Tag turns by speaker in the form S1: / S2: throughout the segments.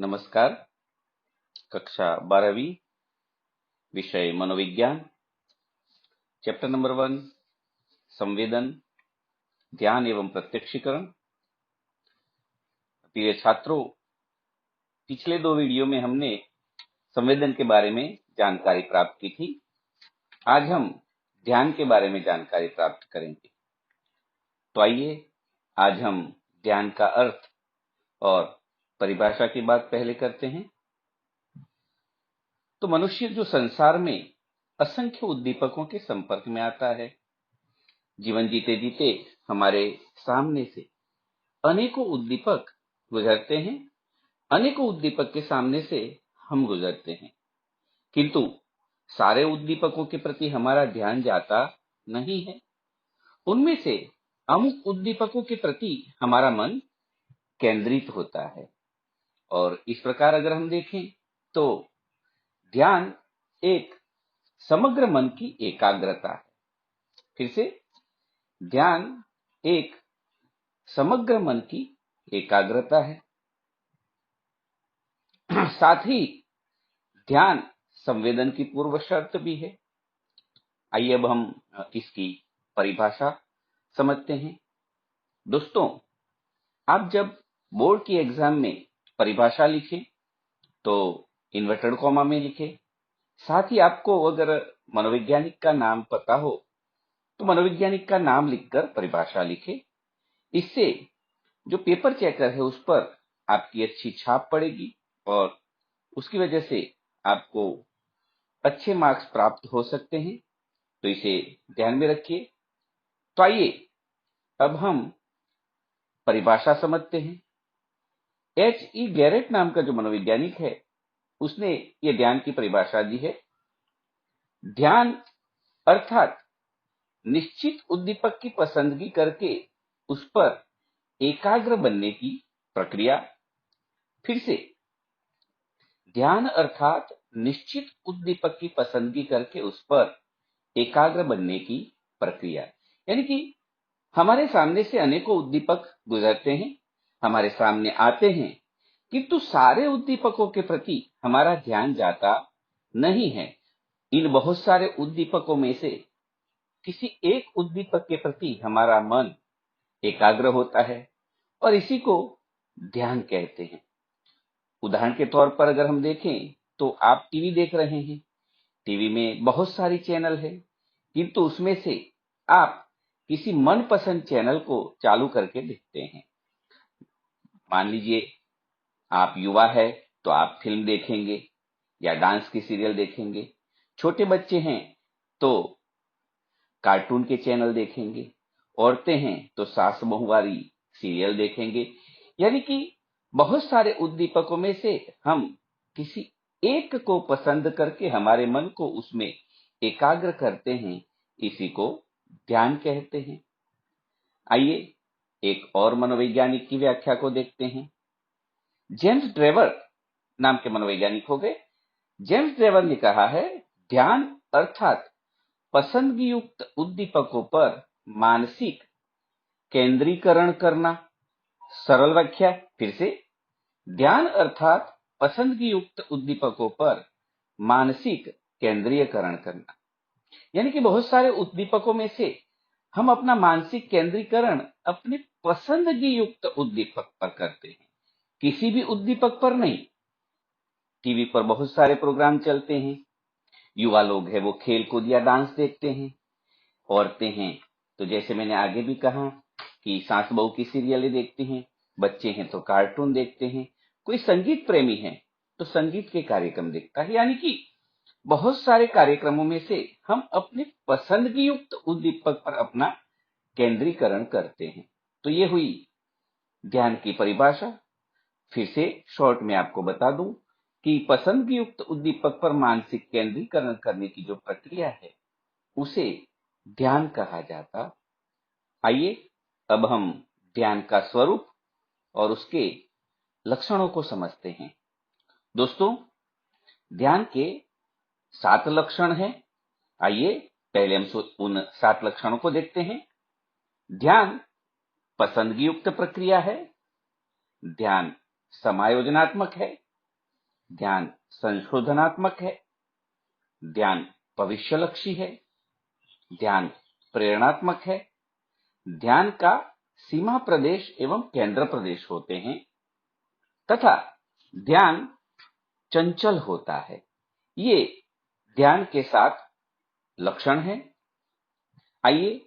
S1: नमस्कार। कक्षा 12वीं, विषय मनोविज्ञान, चैप्टर नंबर 1, संवेदन, ध्यान एवं प्रत्यक्षीकरण। प्रिय छात्रों, पिछले 2 वीडियो में हमने संवेदन के बारे में जानकारी प्राप्त की थी। आज हम ध्यान के बारे में जानकारी प्राप्त करेंगे। तो आइए आज हम ध्यान का अर्थ और परिभाषा की बात पहले करते हैं। तो मनुष्य जो संसार में असंख्य उद्दीपकों के संपर्क में आता है, जीवन जीते जीते हमारे सामने से अनेकों उद्दीपक गुजरते हैं, अनेकों उद्दीपक के सामने से हम गुजरते हैं, किंतु सारे उद्दीपकों के प्रति हमारा ध्यान जाता नहीं है। उनमें से अमुक उद्दीपकों के प्रति हमारा मन केंद्रित होता है। और इस प्रकार अगर हम देखें तो ध्यान एक समग्र मन की एकाग्रता है। फिर से, ध्यान एक समग्र मन की एकाग्रता है। साथ ही ध्यान संवेदन की पूर्व शर्त भी है। आइए अब हम इसकी परिभाषा समझते हैं। दोस्तों, आप जब बोर्ड की एग्जाम में परिभाषा लिखें तो इन्वर्टेड कॉमा में लिखें। साथ ही आपको अगर मनोवैज्ञानिक का नाम पता हो तो मनोवैज्ञानिक का नाम लिखकर परिभाषा लिखें। इससे जो पेपर चेकर है उस पर आपकी अच्छी छाप पड़ेगी और उसकी वजह से आपको अच्छे मार्क्स प्राप्त हो सकते हैं। तो इसे ध्यान में रखिए। तो आइए अब हम परिभाषा समझते हैं। H.E. गैरेट नाम का जो मनोवैज्ञानिक है, उसने ये ध्यान की परिभाषा दी है। ध्यान अर्थात निश्चित उद्दीपक की पसंदगी करके उस पर एकाग्र बनने की प्रक्रिया। फिर से, ध्यान अर्थात निश्चित उद्दीपक की पसंदगी करके उस पर एकाग्र बनने की प्रक्रिया। यानी कि हमारे सामने से अनेकों उद्दीपक गुजरते हैं, हमारे सामने आते हैं, किंतु सारे उद्दीपकों के प्रति हमारा ध्यान जाता नहीं है। इन बहुत सारे उद्दीपकों में से किसी एक उद्दीपक के प्रति हमारा मन एकाग्र होता है और इसी को ध्यान कहते हैं। उदाहरण के तौर पर अगर हम देखें तो आप टीवी देख रहे हैं, टीवी में बहुत सारी चैनल है, किंतु उसमें से आप किसी मनपसंद चैनल को चालू करके देखते हैं। मान लीजिए आप युवा है तो आप फिल्म देखेंगे या डांस की सीरियल देखेंगे। छोटे बच्चे हैं तो कार्टून के चैनल देखेंगे। औरतें हैं तो सास बहुवारी सीरियल देखेंगे। यानी कि बहुत सारे उद्दीपकों में से हम किसी एक को पसंद करके हमारे मन को उसमें एकाग्र करते हैं, इसी को ध्यान कहते हैं। आइए एक और मनोवैज्ञानिक की व्याख्या को देखते हैं। जेम्स ड्रेवर नाम के मनोवैज्ञानिक हो गए। जेम्स ड्रेवर ने कहा है, ध्यान अर्थात पसंदगी युक्त उद्दीपकों पर मानसिक केंद्रीकरण करना। सरल व्याख्या फिर से, ध्यान अर्थात पसंदगी युक्त उद्दीपकों पर मानसिक केंद्रीयकरण करना। यानी कि बहुत सारे उद्दीपकों में से हम अपना मानसिक केंद्रीकरण अपने पसंदगी युक्त उद्दीपक पर करते हैं, किसी भी उद्दीपक पर नहीं। टीवी पर बहुत सारे प्रोग्राम चलते हैं। युवा लोग हैं वो खेल कूद या डांस देखते हैं। औरतें हैं तो जैसे मैंने आगे भी कहा कि सास बहू की सीरियलें देखती हैं। बच्चे हैं तो कार्टून देखते हैं। कोई संगीत प्रेमी है तो संगीत के कार्यक्रम देखता है। यानी कि बहुत सारे कार्यक्रमों में से हम अपने पसंदगी युक्त उद्दीपक पर अपना केंद्रीकरण करते हैं। तो ये हुई ध्यान की परिभाषा। फिर से शॉर्ट में आपको बता दूं कि पसंदगी युक्त उद्दीपक पर मानसिक केंद्रीकरण करने की जो प्रक्रिया है उसे ध्यान कहा जाता। आइए अब हम ध्यान का स्वरूप और उसके लक्षणों को समझते हैं। दोस्तों, ध्यान के 7 लक्षण हैं। आइए पहले हम उन 7 लक्षणों को देखते हैं। ध्यान पसंदगी युक्त प्रक्रिया है। ध्यान समायोजनात्मक है। ध्यान संशोधनात्मक है, ध्यान भविष्यलक्षी है, ध्यान प्रेरणात्मक है, ध्यान का सीमा प्रदेश एवं केंद्र प्रदेश होते हैं तथा ध्यान चंचल होता है। ये ध्यान के 7 लक्षण हैं। आइए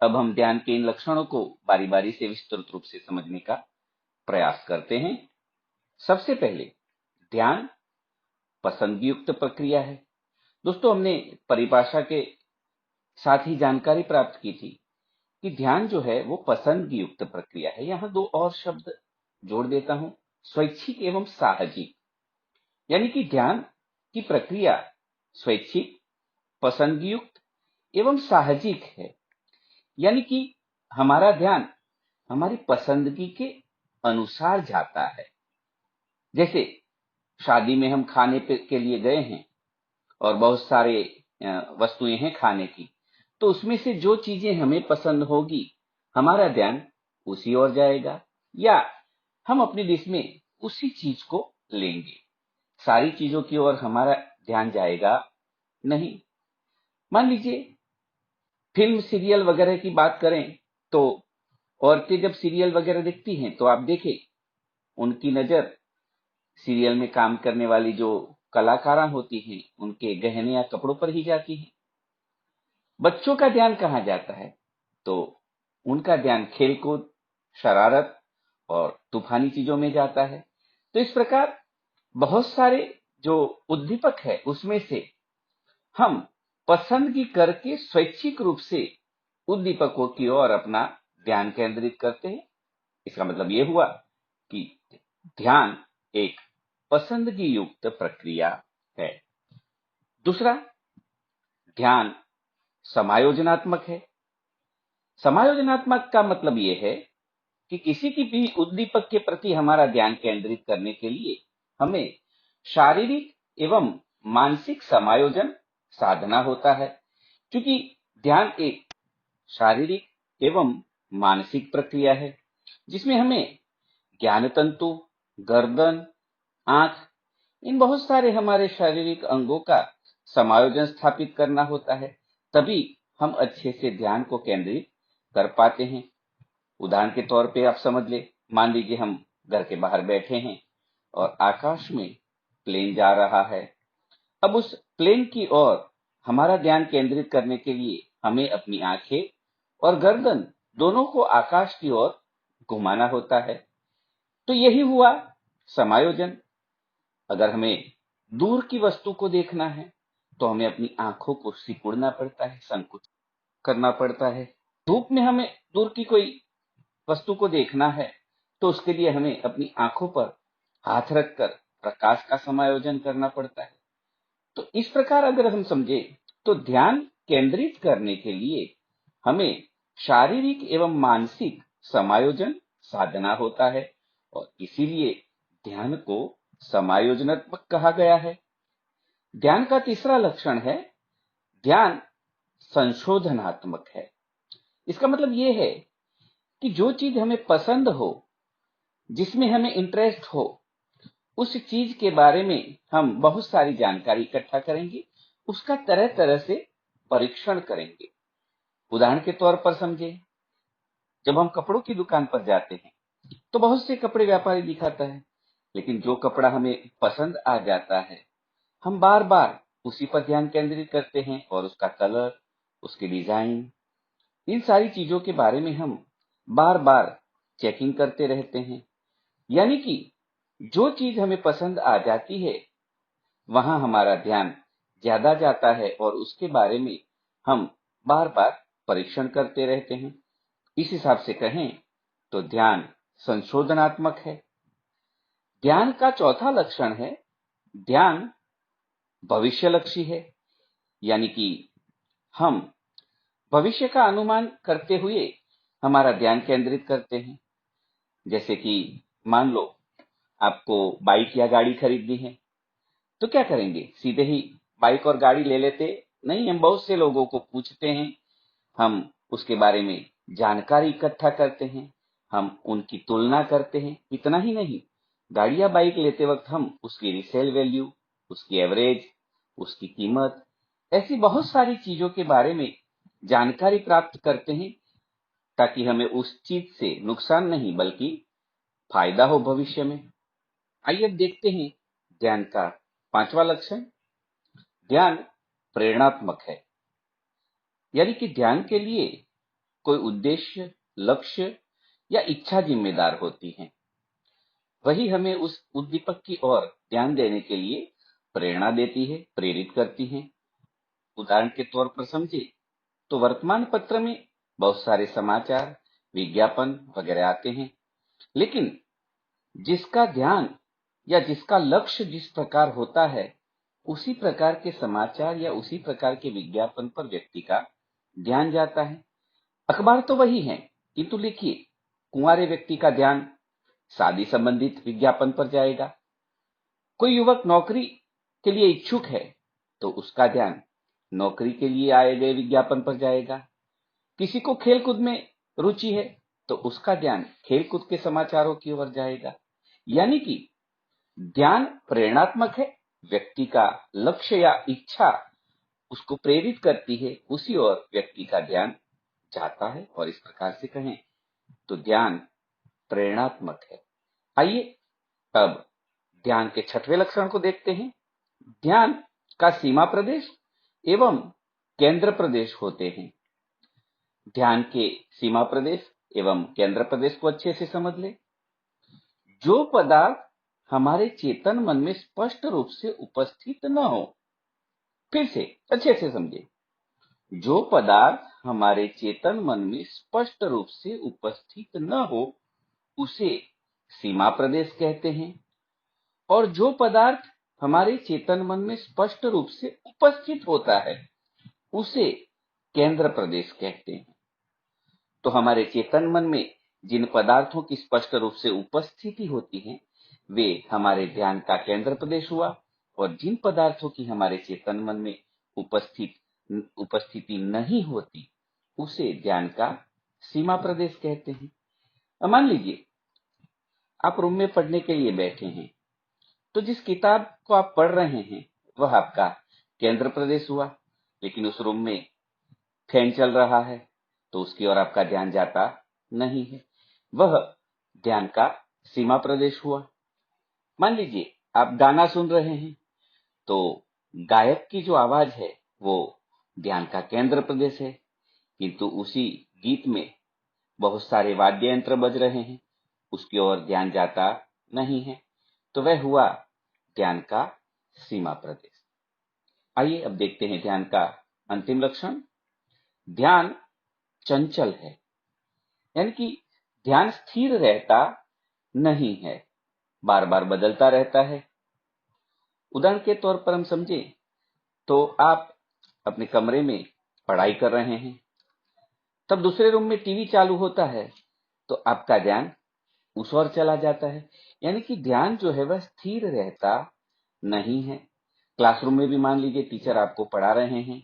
S1: अब हम ध्यान के इन लक्षणों को बारी बारी से विस्तृत रूप से समझने का प्रयास करते हैं। सबसे पहले ध्यान पसंदगी युक्त प्रक्रिया है। दोस्तों, हमने परिभाषा के साथ ही जानकारी प्राप्त की थी कि ध्यान जो है वो पसंदगी युक्त प्रक्रिया है। यहां 2 और शब्द जोड़ देता हूं, स्वैच्छिक एवं साहजिक। यानी कि ध्यान की प्रक्रिया स्वैच्छिक, पसंदगी युक्त एवं साहजिक है। यानी कि हमारा ध्यान हमारी पसंदगी के अनुसार जाता है। जैसे शादी में हम खाने के लिए गए हैं और बहुत सारे वस्तुएं हैं खाने की, तो उसमें से जो चीजें हमें पसंद होगी हमारा ध्यान उसी ओर जाएगा, या हम अपनी डिश में उसी चीज को लेंगे। सारी चीजों की ओर हमारा ध्यान जाएगा नहीं। मान लीजिए फिल्म सीरियल वगैरह की बात करें तो औरतें जब सीरियल वगैरह देखती हैं तो आप देखें उनकी नजर सीरियल में काम करने वाली जो कलाकारा होती हैं उनके गहने या कपड़ों पर ही जाती है। बच्चों का ध्यान कहाँ जाता है? तो उनका ध्यान खेलकूद, शरारत और तूफानी चीजों में जाता है। तो इस प्रकार बहुत सारे जो उद्दीपक है उसमें से हम पसंदगी करके स्वैच्छिक रूप से उद्दीपकों की ओर अपना ध्यान केंद्रित करते हैं। इसका मतलब यह हुआ कि ध्यान एक पसंदगी युक्त प्रक्रिया है। दूसरा, ध्यान समायोजनात्मक है। समायोजनात्मक का मतलब यह है कि किसी की भी उद्दीपक के प्रति हमारा ध्यान केंद्रित करने के लिए हमें शारीरिक एवं मानसिक समायोजन साधना होता है। क्योंकि ध्यान एक शारीरिक एवं मानसिक प्रक्रिया है जिसमें हमें ज्ञान तंतु, गर्दन, आंख, इन बहुत सारे हमारे शारीरिक अंगों का समायोजन स्थापित करना होता है, तभी हम अच्छे से ध्यान को केंद्रित कर पाते हैं। उदाहरण के तौर पे आप समझ ले, मान लीजिए हम घर के बाहर बैठे हैं और आकाश में प्लेन जा रहा है। अब उस प्लेन की ओर हमारा ध्यान केंद्रित करने के लिए हमें अपनी आंखें और गर्दन दोनों को आकाश की ओर घुमाना होता है। तो यही हुआ समायोजन। अगर हमें दूर की वस्तु को देखना है तो हमें अपनी आंखों को सिकुड़ना पड़ता है, संकुच करना पड़ता है। धूप में हमें दूर की कोई वस्तु को देखना है तो उसके लिए हमें अपनी आंखों पर हाथ रखकर प्रकाश का समायोजन करना पड़ता है। तो इस प्रकार अगर हम समझे तो ध्यान केंद्रित करने के लिए हमें शारीरिक एवं मानसिक समायोजन साधना होता है और इसीलिए ध्यान को समायोजनात्मक कहा गया है। ध्यान का तीसरा लक्षण है ध्यान संशोधनात्मक है। इसका मतलब यह है कि जो चीज हमें पसंद हो, जिसमें हमें इंटरेस्ट हो, उस चीज के बारे में हम बहुत सारी जानकारी इकट्ठा करेंगे, उसका तरह तरह से परीक्षण करेंगे। उदाहरण के तौर पर समझे, जब हम कपड़ों की दुकान पर जाते हैं तो बहुत से कपड़े व्यापारी दिखाता है, लेकिन जो कपड़ा हमें पसंद आ जाता है हम बार बार उसी पर ध्यान केंद्रित करते हैं और उसका कलर, उसकी डिजाइन, इन सारी चीजों के बारे में हम बार बार चेकिंग करते रहते हैं। यानी कि जो चीज हमें पसंद आ जाती है वहां हमारा ध्यान ज्यादा जाता है और उसके बारे में हम बार बार परीक्षण करते रहते हैं। इस हिसाब से कहें तो ध्यान संशोधनात्मक है। ध्यान का चौथा लक्षण है ध्यान भविष्यलक्षी है। यानी कि हम भविष्य का अनुमान करते हुए हमारा ध्यान केंद्रित करते हैं। जैसे कि मान लो आपको बाइक या गाड़ी खरीदनी है तो क्या करेंगे, सीधे ही बाइक और गाड़ी ले लेते नहीं, हम बहुत से लोगों को पूछते हैं, हम उसके बारे में जानकारी इकट्ठा करते हैं, हम उनकी तुलना करते हैं। इतना ही नहीं, गाड़ी या बाइक लेते वक्त हम उसकी रीसेल वैल्यू, उसकी एवरेज, उसकी कीमत, ऐसी बहुत सारी चीजों के बारे में जानकारी प्राप्त करते हैं ताकि हमें उस चीज से नुकसान नहीं बल्कि फायदा हो भविष्य में। आइए अब देखते हैं ध्यान का पांचवा लक्षण। ध्यान प्रेरणात्मक है, यानी कि ध्यान के लिए कोई उद्देश्य, लक्ष्य या इच्छा जिम्मेदार होती है। वही हमें उस उद्दीपक की ओर ध्यान देने के लिए प्रेरणा देती है, प्रेरित करती है। उदाहरण के तौर पर समझे तो वर्तमान पत्र में बहुत सारे समाचार, विज्ञापन वगैरह आते हैं, लेकिन जिसका ध्यान या जिसका लक्ष्य जिस प्रकार होता है, उसी प्रकार के समाचार या उसी प्रकार के विज्ञापन पर व्यक्ति का ध्यान जाता है। अखबार तो वही है, किंतु लिखिए, कुंवारे व्यक्ति का ध्यान शादी संबंधित विज्ञापन पर जाएगा। कोई युवक नौकरी के लिए इच्छुक है तो उसका ध्यान नौकरी के लिए आए गए विज्ञापन पर जाएगा। किसी को खेलकूद में रुचि है तो उसका ध्यान खेलकूद के समाचारों की ओर जाएगा। यानी कि ध्यान प्रेरणात्मक है, व्यक्ति का लक्ष्य या इच्छा उसको प्रेरित करती है, उसी ओर व्यक्ति का ध्यान जाता है। और इस प्रकार से कहें तो ध्यान प्रेरणात्मक है। आइए अब ध्यान के छठवें लक्षण को देखते हैं। ध्यान का सीमा प्रदेश एवं केंद्र प्रदेश होते हैं। ध्यान के सीमा प्रदेश एवं केंद्र प्रदेश को अच्छे से समझ ले। जो पदार्थ हमारे चेतन मन में स्पष्ट रूप से उपस्थित न हो, फिर से अच्छे से समझे, जो पदार्थ हमारे चेतन मन में स्पष्ट रूप से उपस्थित न हो उसे सीमा प्रदेश कहते हैं, और जो पदार्थ हमारे चेतन मन में स्पष्ट रूप से उपस्थित होता है उसे केंद्र प्रदेश कहते हैं। तो हमारे चेतन मन में जिन पदार्थों की स्पष्ट रूप से उपस्थिति होती है वे हमारे ध्यान का केंद्र प्रदेश हुआ, और जिन पदार्थों की हमारे चेतन मन में उपस्थिति नहीं होती उसे ध्यान का सीमा प्रदेश कहते हैं। अब मान लीजिए आप रूम में पढ़ने के लिए बैठे हैं, तो जिस किताब को आप पढ़ रहे हैं वह आपका केंद्र प्रदेश हुआ, लेकिन उस रूम में फैन चल रहा है तो उसकी ओर आपका ध्यान जाता नहीं है, वह ध्यान का सीमा प्रदेश हुआ। मान लीजिए आप गाना सुन रहे हैं, तो गायक की जो आवाज है वो ध्यान का केंद्र प्रदेश है, किंतु उसी गीत में बहुत सारे वाद्य यंत्र बज रहे हैं, उसकी ओर ध्यान जाता नहीं है, तो वह हुआ ध्यान का सीमा प्रदेश। आइए अब देखते हैं ध्यान का अंतिम लक्षण। ध्यान चंचल है, यानी कि ध्यान स्थिर रहता नहीं है, बार बार बदलता रहता है। उदाहरण के तौर पर हम समझे तो आप अपने कमरे में पढ़ाई कर रहे हैं, तब दूसरे रूम में टीवी चालू होता है तो आपका ध्यान उस ओर चला जाता है, यानी कि ध्यान जो है वह स्थिर रहता नहीं है। क्लासरूम में भी मान लीजिए टीचर आपको पढ़ा रहे हैं,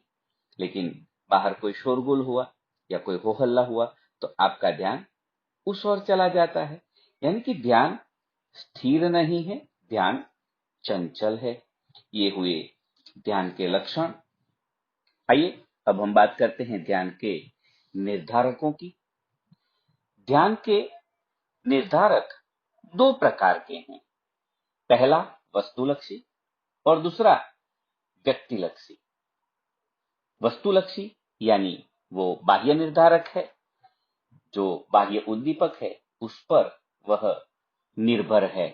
S1: लेकिन बाहर कोई शोरगुल हुआ या कोई हो हल्ला हुआ तो आपका ध्यान उस ओर चला जाता है, यानी कि ध्यान स्थिर नहीं है, ध्यान चंचल है। ये हुए ध्यान के लक्षण। आइए अब हम बात करते हैं ध्यान के निर्धारकों की। ध्यान के निर्धारक दो प्रकार के हैं, पहला वस्तुलक्षी और दूसरा व्यक्तिलक्षी। वस्तुलक्षी यानी वो बाह्य निर्धारक है, जो बाह्य उद्दीपक है उस पर वह निर्भर है,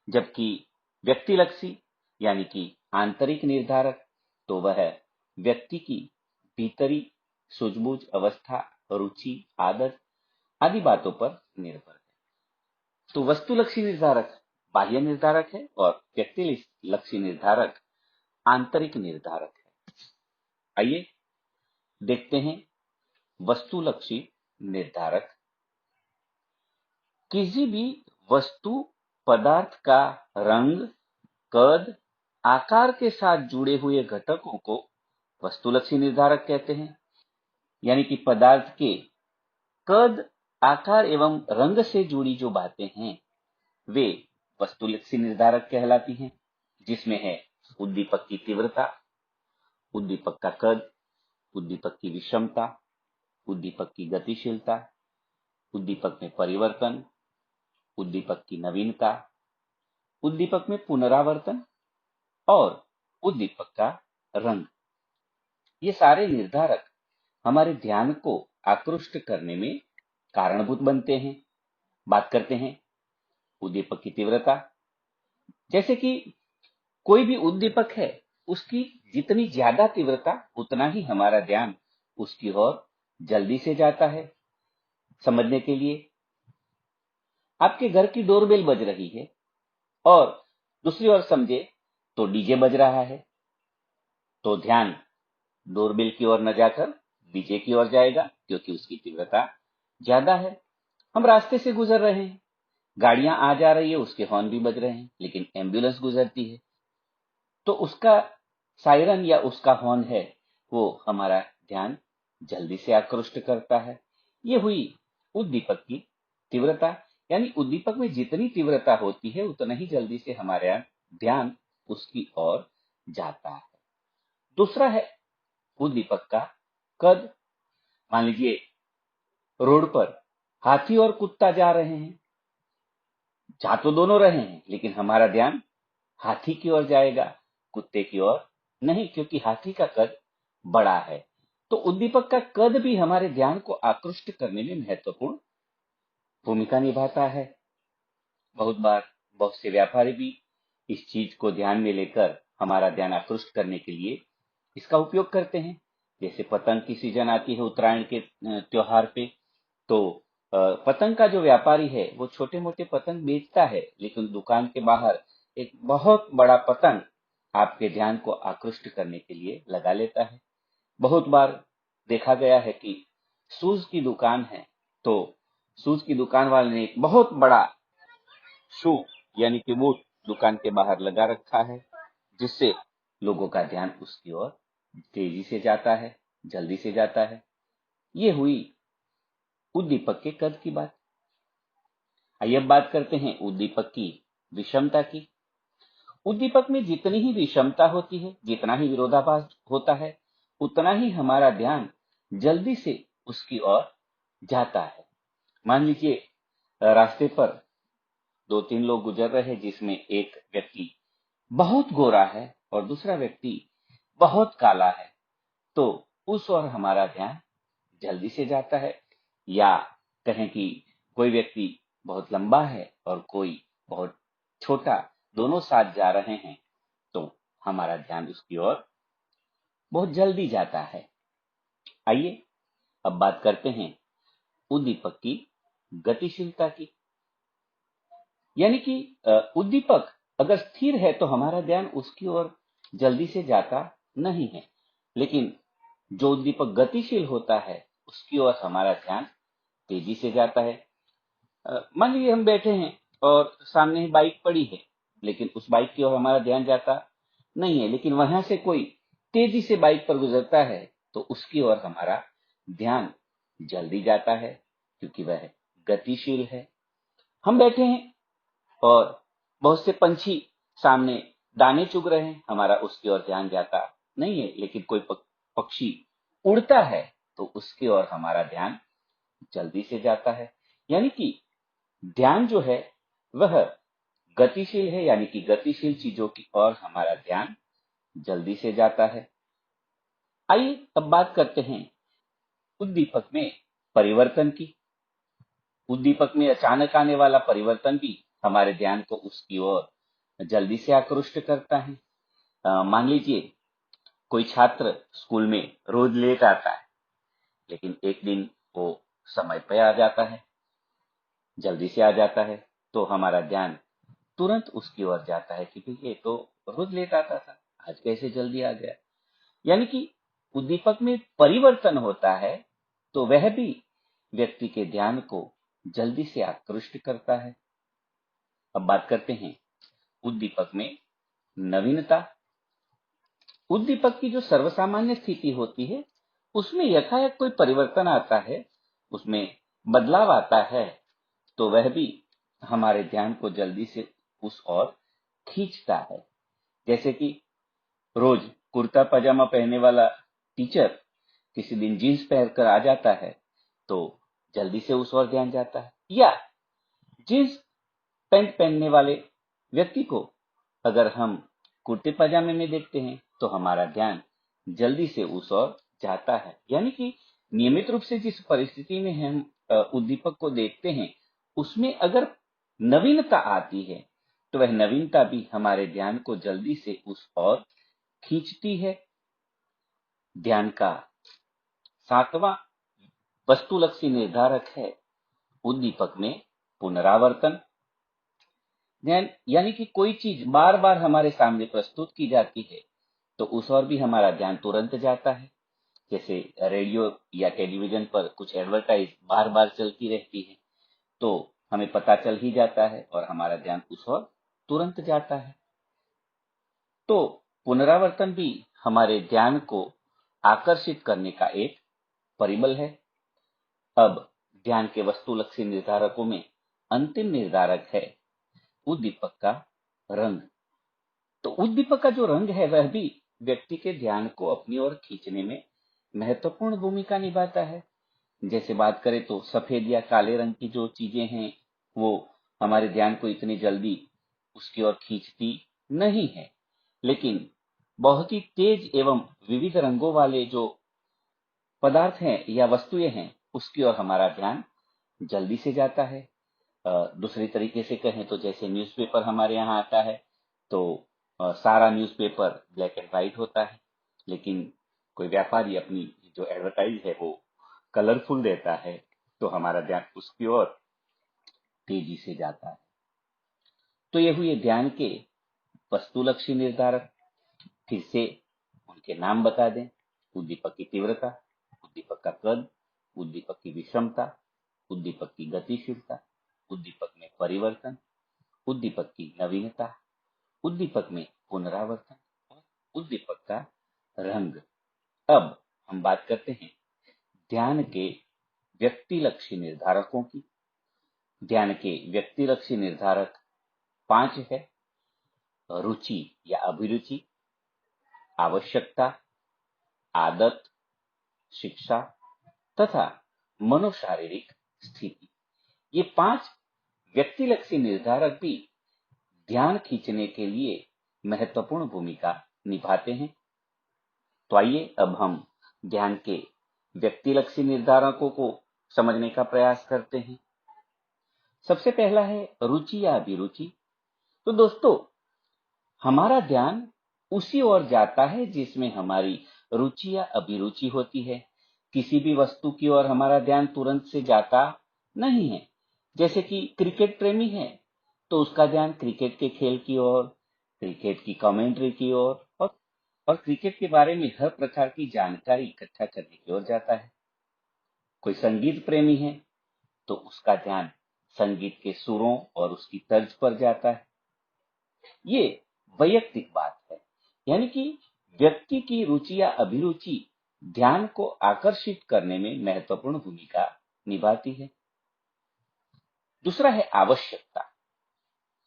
S1: जबकि व्यक्तिलक्षी यानी कि आंतरिक निर्धारक तो वह व्यक्ति की भीतरी सूझबूझ, अवस्था, रुचि, आदत आदि बातों पर निर्भर है। तो वस्तुलक्षी निर्धारक बाह्य निर्धारक है और व्यक्तिलक्षी निर्धारक आंतरिक निर्धारक है। आइए देखते हैं वस्तुलक्षी निर्धारक। किसी भी वस्तु पदार्थ का रंग, कद, आकार के साथ जुड़े हुए घटकों को वस्तुलक्षी निर्धारक कहते हैं, यानी कि पदार्थ के कद, आकार एवं रंग से जुड़ी जो बातें हैं वे वस्तुलक्षी निर्धारक कहलाती हैं, जिसमें है उद्दीपक की तीव्रता, उद्दीपक का कद, उद्दीपक की विषमता, उद्दीपक की गतिशीलता, उद्दीपक में परिवर्तन, उद्दीपक की नवीनता, उद्दीपक में पुनरावर्तन और उद्दीपक का रंग। ये सारे निर्धारक हमारे ध्यान को आकृष्ट करने में कारणभूत बनते हैं। बात करते हैं उद्दीपक की तीव्रता। जैसे कि कोई भी उद्दीपक है, उसकी जितनी ज्यादा तीव्रता उतना ही हमारा ध्यान उसकी ओर जल्दी से जाता है। समझने के लिए, आपके घर की डोरबेल बज रही है और दूसरी ओर समझे तो डीजे बज रहा है, तो ध्यान डोरबेल की ओर न जाकर डीजे की ओर जाएगा, क्योंकि उसकी तीव्रता ज्यादा है। हम रास्ते से गुजर रहे हैं, गाड़ियां आ जा रही है, उसके हॉर्न भी बज रहे हैं, लेकिन एम्बुलेंस गुजरती है तो उसका सायरन या उसका हॉर्न है वो हमारा ध्यान जल्दी से आकृष्ट करता है। ये हुई उद्दीपक की तीव्रता, यानी उद्दीपक में जितनी तीव्रता होती है उतना ही जल्दी से हमारा ध्यान उसकी ओर जाता है। दूसरा है उद्दीपक का कद। मान लीजिए रोड पर हाथी और कुत्ता जा रहे हैं, जा तो दोनों रहे हैं, लेकिन हमारा ध्यान हाथी की ओर जाएगा, कुत्ते की ओर नहीं, क्योंकि हाथी का कद बड़ा है। तो उद्दीपक का कद भी हमारे ध्यान को आकृष्ट करने में महत्वपूर्ण भूमिका निभाता है। बहुत बार बहुत से व्यापारी भी इस चीज को ध्यान में लेकर हमारा ध्यान आकृष्ट करने के लिए इसका उपयोग करते हैं। जैसे पतंग की सीजन आती है उत्तरायण के त्योहार पे, तो पतंग का जो व्यापारी है वो छोटे मोटे पतंग बेचता है, लेकिन दुकान के बाहर एक बहुत बड़ा पतंग आपके ध्यान को आकृष्ट करने के लिए लगा लेता है। बहुत बार देखा गया है कि शूज की दुकान है, तो शूज की दुकान वाले ने एक बहुत बड़ा शू यानी कि बूट दुकान के बाहर लगा रखा है, जिससे लोगों का ध्यान उसकी ओर तेजी से जाता है, जल्दी से जाता है। ये हुई उद्दीपक के कद की बात। आइए अब बात करते हैं उद्दीपक की विषमता की। उद्दीपक में जितनी ही विषमता होती है, जितना ही विरोधाभास होता है, उतना ही हमारा ध्यान जल्दी से उसकी ओर जाता है। मान लीजिए रास्ते पर दो तीन लोग गुजर रहे हैं, जिसमें एक व्यक्ति बहुत गोरा है और दूसरा व्यक्ति बहुत काला है, तो उस ओर हमारा ध्यान जल्दी से जाता है। या कहें कि कोई व्यक्ति बहुत लंबा है और कोई बहुत छोटा, दोनों साथ जा रहे हैं, तो हमारा ध्यान उसकी ओर बहुत जल्दी जाता है। आइए अब बात करते हैं उद्दीपक की गतिशीलता की। यानी कि उद्दीपक अगर स्थिर है तो हमारा ध्यान उसकी ओर जल्दी से जाता नहीं है, लेकिन जो उद्दीपक गतिशील होता है उसकी ओर हमारा ध्यान तेजी से जाता है। मान लीजिए हम बैठे हैं और सामने ही बाइक पड़ी है, लेकिन उस बाइक की ओर हमारा ध्यान जाता नहीं है, लेकिन वहां से कोई तेजी से बाइक पर गुजरता है तो उसकी ओर हमारा ध्यान जल्दी जाता है, क्योंकि वह गतिशील है। हम बैठे हैं और बहुत से पंछी सामने दाने चुग रहे हैं, हमारा उसकी ओर ध्यान जाता नहीं है, लेकिन कोई पक्षी उड़ता है तो उसकी ओर हमारा ध्यान जल्दी से जाता है। यानी कि ध्यान जो है वह गतिशील है, यानी कि गतिशील चीजों की ओर हमारा ध्यान जल्दी से जाता है। आइए अब बात करते हैं उद्दीपक में परिवर्तन की। उद्दीपक में अचानक आने वाला परिवर्तन भी हमारे ध्यान को उसकी ओर जल्दी से आकृष्ट करता है। मान लीजिए कोई छात्र स्कूल में रोज लेट आता है, लेकिन एक दिन वो समय पे आ जाता है, जल्दी से आ जाता है, तो हमारा ध्यान तुरंत उसकी ओर जाता है कि भाई ये तो रोज लेट आता था, आज कैसे जल्दी आ गया। यानी कि उद्दीपक में परिवर्तन होता है तो वह भी व्यक्ति के ध्यान को जल्दी से आकृष्ट करता है। अब बात करते हैं उद्दीपक में नवीनता। उद्दीपक की जो सर्वसामान्य स्थिति होती है उसमें यथायथ कोई परिवर्तन आता है, उसमें बदलाव आता है, तो वह भी हमारे ध्यान को जल्दी से उस ओर खींचता है। जैसे कि रोज कुर्ता पजामा पहनने वाला टीचर किसी दिन जीन्स पहनकर आ जाता है तो जल्दी से उस ओर ध्यान जाता है, या जीन्स पैंट पहनने वाले व्यक्ति को अगर हम कुर्ते पजामे में देखते हैं तो हमारा ध्यान जल्दी से उस ओर जाता है। यानी कि नियमित रूप से जिस परिस्थिति में हम उद्दीपक को देखते हैं उसमें अगर नवीनता आती है तो वह नवीनता भी हमारे ध्यान को जल्दी से उस ओर खींचती है। ध्यान का 7वां वस्तुलक्षी निर्धारक है उद्दीपक में पुनरावर्तन। यानी कि कोई चीज बार बार हमारे सामने प्रस्तुत की जाती है तो उस ओर भी हमारा ध्यान तुरंत जाता है। जैसे रेडियो या टेलीविजन पर कुछ एडवर्टाइज बार बार चलती रहती है तो हमें पता चल ही जाता है और हमारा ध्यान उस ओर तुरंत जाता है। तो पुनरावर्तन भी हमारे ध्यान को आकर्षित करने का एक परिबल है। अब ध्यान के वस्तुलक्षी निर्धारकों में अंतिम निर्धारक है उद्दीपक का रंग। तो उद्दीपक का जो रंग है वह भी व्यक्ति के ध्यान को अपनी ओर खींचने में महत्वपूर्ण भूमिका निभाता है। जैसे बात करें तो सफेद या काले रंग की जो चीजें हैं वो हमारे ध्यान को इतनी जल्दी उसकी ओर खींचती नहीं है, लेकिन बहुत ही तेज एवं विविध रंगों वाले जो पदार्थ हैं या वस्तुएं हैं उसकी ओर हमारा ध्यान जल्दी से जाता है। दूसरे तरीके से कहें तो जैसे न्यूज़पेपर हमारे यहाँ आता है तो सारा न्यूज़पेपर ब्लैक एंड व्हाइट होता है, लेकिन कोई व्यापारी अपनी जो एडवर्टाइज है वो कलरफुल देता है तो हमारा ध्यान उसकी ओर तेजी से जाता है। तो ये हुए ध्यान के वस्तुलक्षी निर्धारक। फिर से उनके नाम बता दें। उद्दीपक की तीव्रता, उद्दीपक का कद, उद्दीपक की विषमता, उद्दीपक की गतिशीलता, उद्दीपक में परिवर्तन, उद्दीपक की नवीनता, उद्दीपक में पुनरावर्तन और उद्दीपक का रंग। अब हम बात करते हैं ध्यान के व्यक्तिलक्षी निर्धारकों की। ध्यान के व्यक्तिलक्षी निर्धारक 5 है। रुचि या अभिरुचि, आवश्यकता, आदत, शिक्षा तथा मनोशारीरिक स्थिति। ये 5 व्यक्तिलक्षी निर्धारक भी ध्यान खींचने के लिए महत्वपूर्ण भूमिका निभाते हैं। तो आइए अब हम ध्यान के व्यक्तिलक्षी निर्धारकों को समझने का प्रयास करते हैं। सबसे पहला है रुचि या अभिरुचि। तो दोस्तों, हमारा ध्यान उसी ओर जाता है जिसमें हमारी रुचि या अभिरुचि होती है। किसी भी वस्तु की ओर हमारा ध्यान तुरंत से जाता नहीं है। जैसे कि क्रिकेट प्रेमी है तो उसका ध्यान क्रिकेट के खेल की ओर, क्रिकेट की कमेंट्री की ओर और क्रिकेट के बारे में हर प्रकार की जानकारी इकट्ठा करने की ओर जाता है। कोई संगीत प्रेमी है तो उसका ध्यान संगीत के सुरों और उसकी तर्ज पर जाता है। ये वैयक्तिक बात है, यानी कि व्यक्ति की रुचि या अभिरुचि ध्यान को आकर्षित करने में महत्वपूर्ण भूमिका निभाती है। दूसरा है आवश्यकता।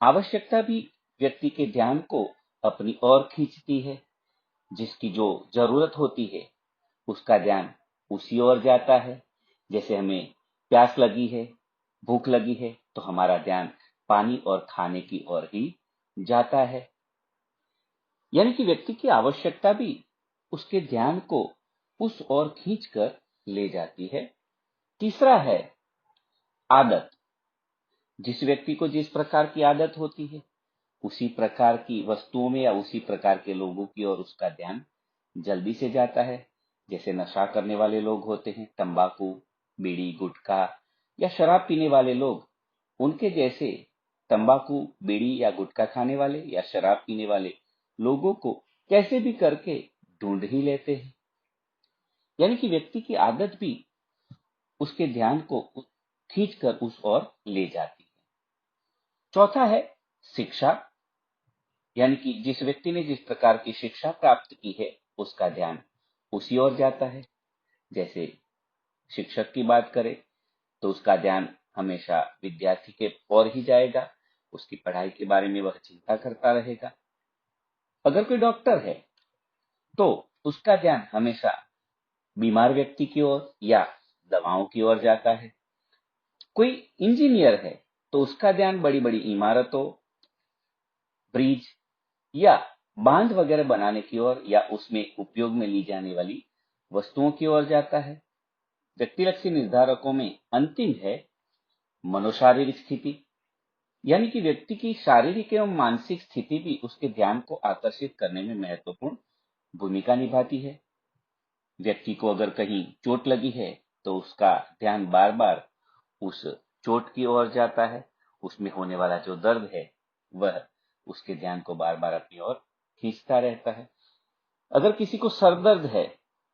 S1: आवश्यकता भी व्यक्ति के ध्यान को अपनी ओर खींचती है। जिसकी जो जरूरत होती है उसका ध्यान उसी ओर जाता है। जैसे हमें प्यास लगी है, भूख लगी है तो हमारा ध्यान पानी और खाने की ओर ही जाता है। यानी कि व्यक्ति की आवश्यकता भी उसके ध्यान को उस ओर खींचकर ले जाती है। तीसरा है आदत। जिस व्यक्ति को जिस प्रकार की आदत होती है उसी प्रकार की वस्तुओं में या उसी प्रकार के लोगों की ओर उसका ध्यान जल्दी से जाता है। जैसे नशा करने वाले लोग होते हैं, तंबाकू, बीड़ी, गुटखा या शराब पीने वाले लोग, उनके जैसे तंबाकू, बीड़ी या गुटखा खाने वाले या शराब पीने वाले लोगों को कैसे भी करके ढूंढ ही लेते हैं। यानी कि व्यक्ति की आदत भी उसके ध्यान को खींचकर उस ओर ले जाती है। चौथा है शिक्षा। यानी कि जिस व्यक्ति ने जिस प्रकार की शिक्षा प्राप्त की है उसका ध्यान उसी ओर जाता है। जैसे शिक्षक की बात करें तो उसका ध्यान हमेशा विद्यार्थी के ओर ही जाएगा, उसकी पढ़ाई के बारे में वह चिंता करता रहेगा। अगर कोई डॉक्टर है तो उसका ध्यान हमेशा बीमार व्यक्ति की ओर या दवाओं की ओर जाता है। कोई इंजीनियर है तो उसका ध्यान बड़ी बड़ी इमारतों, ब्रिज या बांध वगैरह बनाने की ओर या उसमें उपयोग में ली जाने वाली वस्तुओं की ओर जाता है। व्यक्तिलक्षी निर्धारकों में अंतिम है मनोशारीरिक स्थिति, यानी कि व्यक्ति की शारीरिक एवं मानसिक स्थिति भी उसके ध्यान को आकर्षित करने में महत्वपूर्ण भूमिका निभाती है। व्यक्ति को अगर कहीं चोट लगी है तो उसका ध्यान बार बार उस चोट की ओर जाता है। उसमें होने वाला जो दर्द है वह उसके ध्यान को बार बार अपनी ओर खींचता रहता है। अगर किसी को सरदर्द है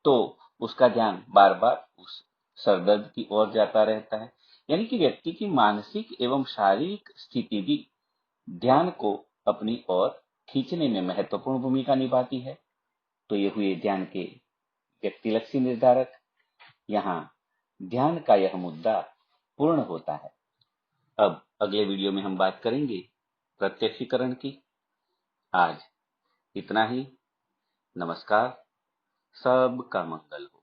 S1: तो उसका ध्यान बार बार उस सरदर्द की ओर जाता रहता है। यानी कि व्यक्ति की मानसिक एवं शारीरिक स्थिति भी ध्यान को अपनी ओर खींचने में महत्वपूर्ण भूमिका निभाती है। तो ये हुए ध्यान के व्यक्तिलक्षी निर्धारक। यहाँ ध्यान का यह मुद्दा पूर्ण होता है। अब अगले वीडियो में हम बात करेंगे प्रत्यक्षीकरण की। आज इतना ही। नमस्कार। सबका मंगल हो।